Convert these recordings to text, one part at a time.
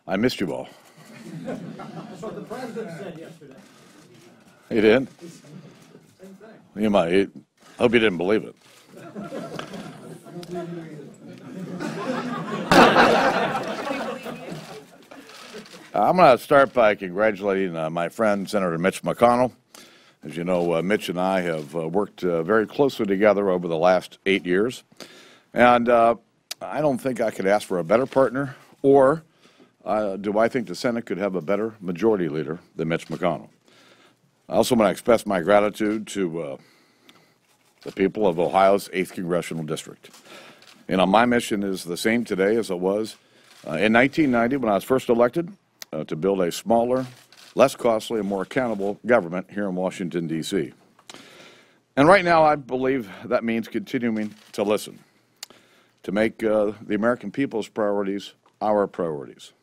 I missed you all. That's what the president said yesterday. He did? Same thing. You might. Hope you didn't believe it. I'm going to start by congratulating my friend, Senator Mitch McConnell. As you know, Mitch and I have worked very closely together over the last 8 years. And I don't think I could ask for a better partner, or do I think the Senate could have a better majority leader than Mitch McConnell. I also want to express my gratitude to the people of Ohio's 8th Congressional District. You know, my mission is the same today as it was in 1990 when I was first elected to build a smaller, less costly, and more accountable government here in Washington, D.C. And right now, I believe that means continuing to listen, to make the American people's priorities our priorities,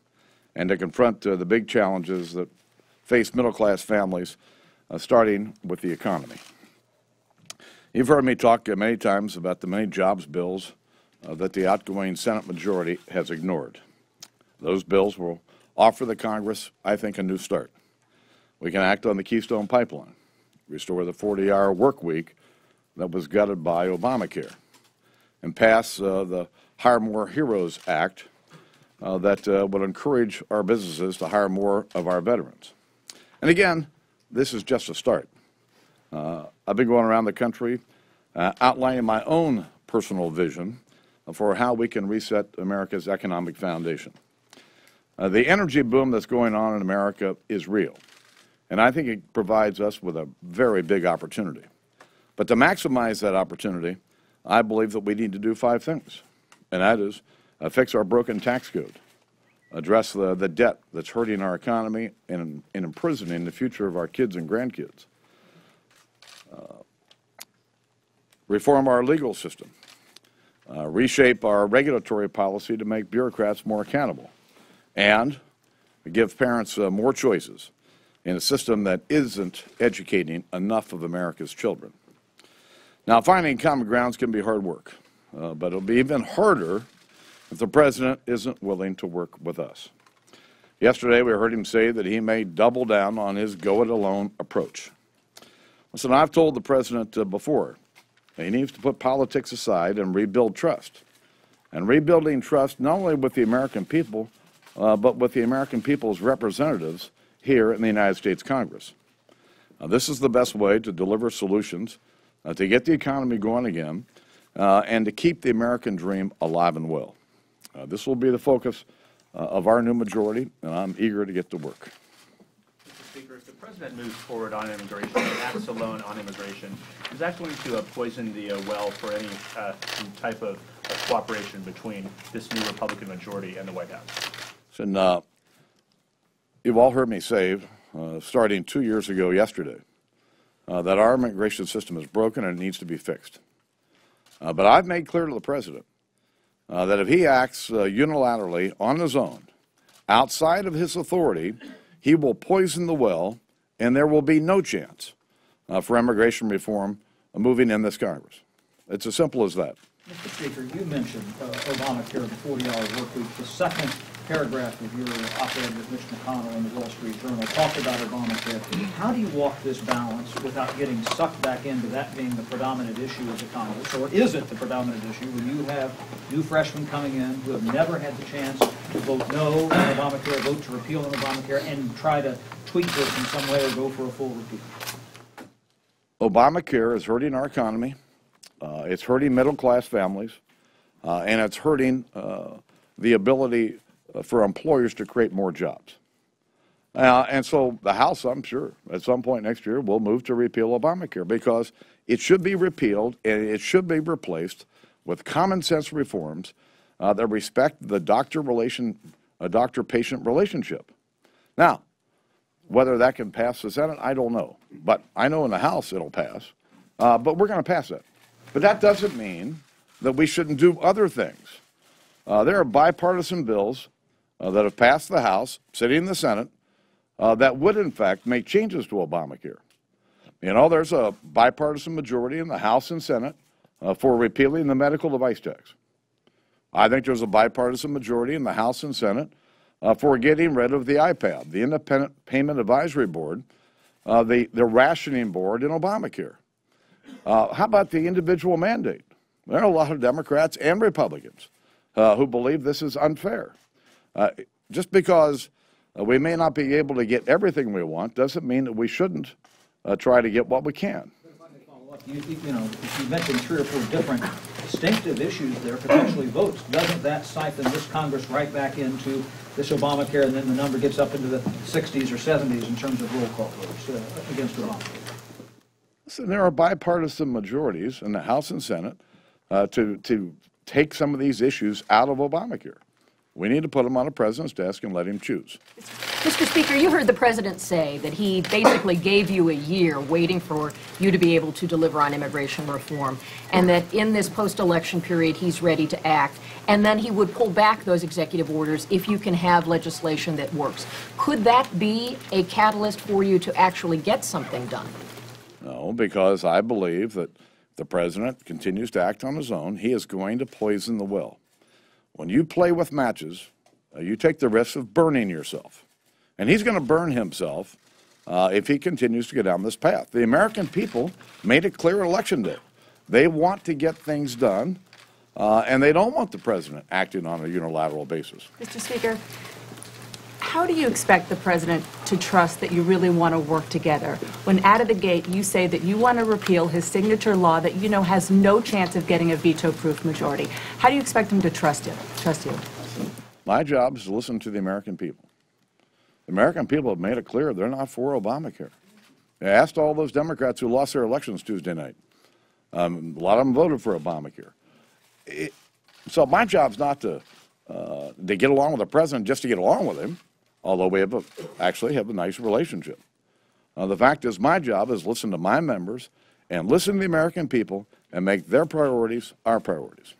and to confront the big challenges that face middle-class families, starting with the economy. You've heard me talk many times about the many jobs bills that the outgoing Senate majority has ignored. Those bills will offer the Congress, I think, a new start. We can act on the Keystone Pipeline, restore the 40-hour work week that was gutted by Obamacare, and pass the Hire More Heroes Act that would encourage our businesses to hire more of our veterans. And again, this is just a start. I've been going around the country outlining my own personal vision for how we can reset America's economic foundation. The energy boom that's going on in America is real, and I think it provides us with a very big opportunity. But to maximize that opportunity, I believe that we need to do 5 things, and that is fix our broken tax code, address the debt that's hurting our economy and imprisoning the future of our kids and grandkids, reform our legal system, reshape our regulatory policy to make bureaucrats more accountable, and give parents more choices in a system that isn't educating enough of America's children. Now, finding common grounds can be hard work, but it'll be even harder if the president isn't willing to work with us. Yesterday, we heard him say that he may double down on his go-it-alone approach. Listen, I've told the president before, he needs to put politics aside and rebuild trust. And rebuilding trust not only with the American people, but with the American people's representatives here in the United States Congress. This is the best way to deliver solutions, to get the economy going again, and to keep the American dream alive and well. This will be the focus of our new majority, and I'm eager to get to work. Mr. Speaker, if the president moves forward on immigration and acts alone on immigration, is that going to poison the well for any type of cooperation between this new Republican majority and the White House? And you've all heard me say, starting 2 years ago yesterday, that our immigration system is broken and it needs to be fixed. But I've made clear to the president that if he acts unilaterally on his own, outside of his authority, he will poison the well, and there will be no chance for immigration reform moving in this Congress. It's as simple as that. Mr. Speaker, you mentioned Obamacare, the 40-hour work week. The second paragraph of your op-ed with Mitch McConnell in the Wall Street Journal talked about Obamacare. How do you walk this balance without getting sucked back into that being the predominant issue of the Congress? Or is it the predominant issue when you have new freshmen coming in who have never had the chance to vote no on Obamacare, vote to repeal on Obamacare, and try to tweak this in some way or go for a full repeal? Obamacare is hurting our economy. It's hurting middle-class families, and it's hurting the ability for employers to create more jobs. And so the House, I'm sure, at some point next year will move to repeal Obamacare because it should be repealed and it should be replaced with common-sense reforms that respect the doctor-patient relationship. Now, whether that can pass the Senate, I don't know. But I know in the House it'll pass. But we're going to pass it. But that doesn't mean that we shouldn't do other things. There are bipartisan bills that have passed the House, sitting in the Senate, that would, in fact, make changes to Obamacare. You know, there's a bipartisan majority in the House and Senate for repealing the medical device tax. I think there's a bipartisan majority in the House and Senate for getting rid of the IPAB, the Independent Payment Advisory Board, the rationing board in Obamacare. How about the individual mandate? There are a lot of Democrats and Republicans who believe this is unfair. Just because we may not be able to get everything we want doesn't mean that we shouldn't try to get what we can. You know, if you mentioned 3 or 4 different distinctive issues there, potentially votes, doesn't that siphon this Congress right back into this Obamacare, and then the number gets up into the 60s or 70s in terms of roll call votes against Obamacare? Listen, there are bipartisan majorities in the House and Senate to take some of these issues out of Obamacare. We need to put them on a president's desk and let him choose. Mr. Speaker, you heard the president say that he basically gave you a year waiting for you to be able to deliver on immigration reform, and that in this post-election period he's ready to act, and then he would pull back those executive orders if you can have legislation that works. Could that be a catalyst for you to actually get something done? No, because I believe that if the president continues to act on his own, he is going to poison the well. When you play with matches, you take the risk of burning yourself. And he's going to burn himself if he continues to go down this path. The American people made it clear Election Day. They want to get things done, and they don't want the president acting on a unilateral basis. Mr. Speaker, how do you expect the president to trust that you really want to work together when out of the gate you say that you want to repeal his signature law that you know has no chance of getting a veto-proof majority? How do you expect him to trust you? My job is to listen to the American people. The American people have made it clear they're not for Obamacare. They asked all those Democrats who lost their elections Tuesday night. A lot of them voted for Obamacare. So my job's not to get along with the president just to get along with him, although we actually have a nice relationship. The fact is, my job is listen to my members and listen to the American people and make their priorities our priorities.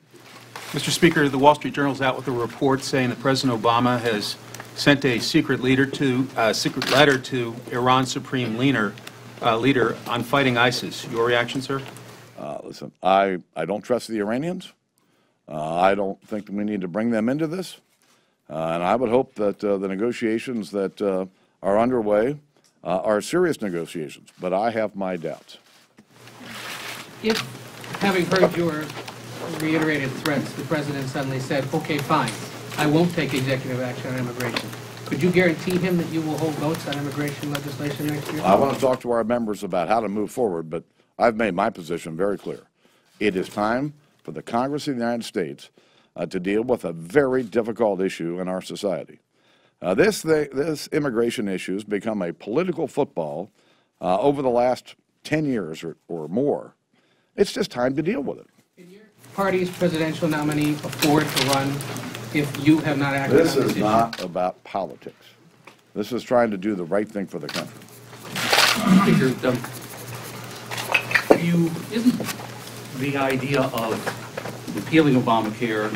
Mr. Speaker, the Wall Street Journal is out with a report saying that President Obama has sent a secret letter to Iran's supreme leader on fighting ISIS. Your reaction, sir? Listen, I don't trust the Iranians. I don't think we need to bring them into this. And I would hope that the negotiations that are underway are serious negotiations, but I have my doubts. If, having heard your reiterated threats, the president suddenly said, okay, fine, I won't take executive action on immigration, could you guarantee him that you will hold votes on immigration legislation next year? I want to talk to our members about how to move forward, but I've made my position very clear. It is time for the Congress of the United States to deal with a very difficult issue in our society. This immigration issue has become a political football over the last 10 years or more. It's just time to deal with it. Can your party's presidential nominee afford to run if you have not acted on this issue? This is not about politics. This is trying to do the right thing for the country. Speaker, isn't the idea of repealing Obamacare,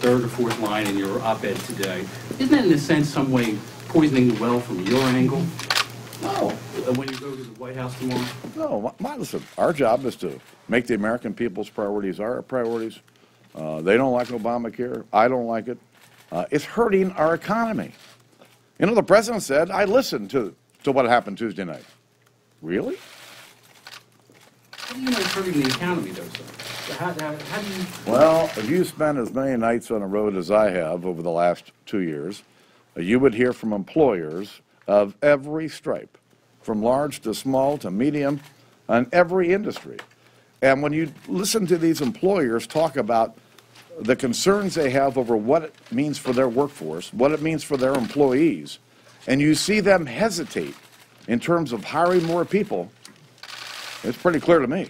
third or fourth line in your op-ed today, isn't that in a sense some way poisoning the well from your angle? No. When you go to the White House tomorrow? No, listen, our job is to make the American people's priorities our priorities. They don't like Obamacare. I don't like it. It's hurting our economy. You know, the president said, I listened to what happened Tuesday night. Really? How do you know it's hurting the economy, though, sir? How do you... Well, if you spend as many nights on the road as I have over the last 2 years, you would hear from employers of every stripe, from large to small to medium, in every industry. And when you listen to these employers talk about the concerns they have over what it means for their workforce, what it means for their employees, and you see them hesitate in terms of hiring more people, it's pretty clear to me.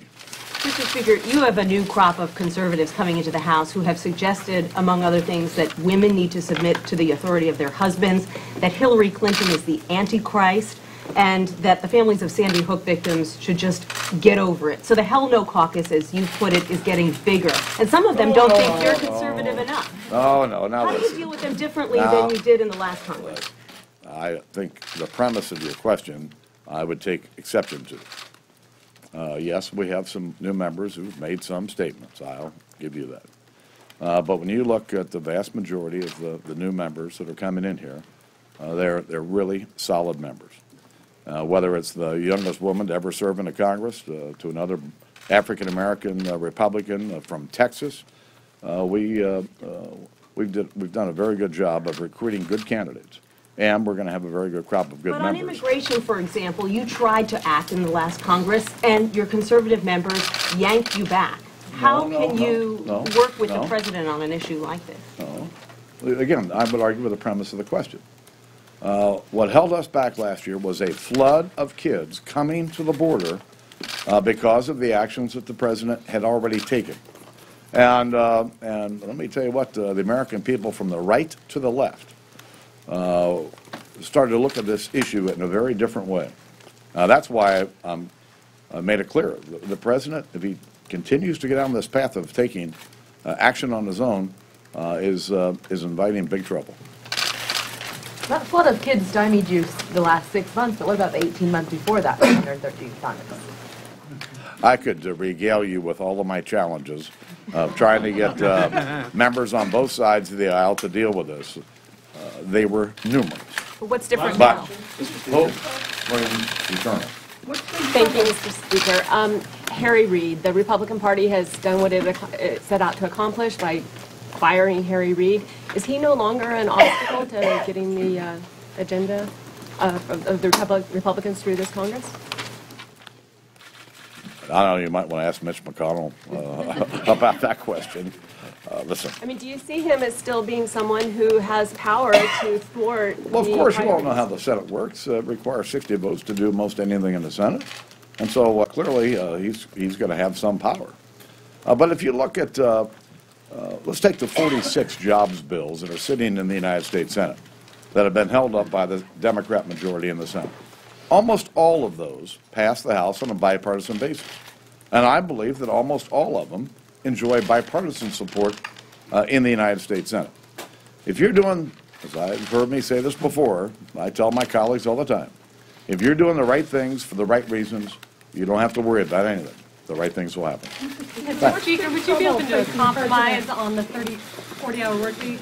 Mr. Speaker, you have a new crop of conservatives coming into the House who have suggested, among other things, that women need to submit to the authority of their husbands, that Hillary Clinton is the Antichrist, and that the families of Sandy Hook victims should just get over it. So the Hell No Caucus, as you put it, is getting bigger. And some of them don't think you're conservative enough. No, now How do you deal with them differently than you did in the last Congress? I think the premise of your question I would take exception to. Yes, we have some new members who've made some statements. I'll give you that. But when you look at the vast majority of the new members that are coming in here, they're really solid members. Whether it's the youngest woman to ever serve in the Congress, to another African-American Republican from Texas, we've done a very good job of recruiting good candidates, and we're going to have a very good crop of good But on members. immigration, for example, you tried to act in the last Congress, and your conservative members yanked you back. How can you work with the president on an issue like this? Again, I would argue with the premise of the question. What held us back last year was a flood of kids coming to the border because of the actions that the president had already taken. And let me tell you what, the American people from the right to the left started to look at this issue in a very different way. That's why I made it clear. The president, if he continues to get down this path of taking action on his own, is inviting big trouble. That flood of kids stymied you the last 6 months, but what about the 18 months before that, 113 Congress? I could regale you with all of my challenges of trying to get members on both sides of the aisle to deal with this. They were numerous. But what's different But now? hope reigns eternal. Thank you, Mr. Speaker. Harry Reid, the Republican Party has done what it set out to accomplish by firing Harry Reid. Is he no longer an obstacle to getting the agenda of the Republicans through this Congress? I don't know, you might want to ask Mitch McConnell about that question. Listen. I mean, do you see him as still being someone who has power to thwart Well, of course, you all know priorities? how the Senate works. It requires 60 votes to do most anything in the Senate. And so clearly, he's going to have some power. But if you look at, let's take the 46 jobs bills that are sitting in the United States Senate that have been held up by the Democrat majority in the Senate. Almost all of those pass the House on a bipartisan basis. And I believe that almost all of them enjoy bipartisan support in the United States Senate. If you're doing, as I've heard me say this before, I tell my colleagues all the time, if you're doing the right things for the right reasons, you don't have to worry about anything. The right things will happen. Mr. Speaker, would you be open to a compromise on the 40-hour work week?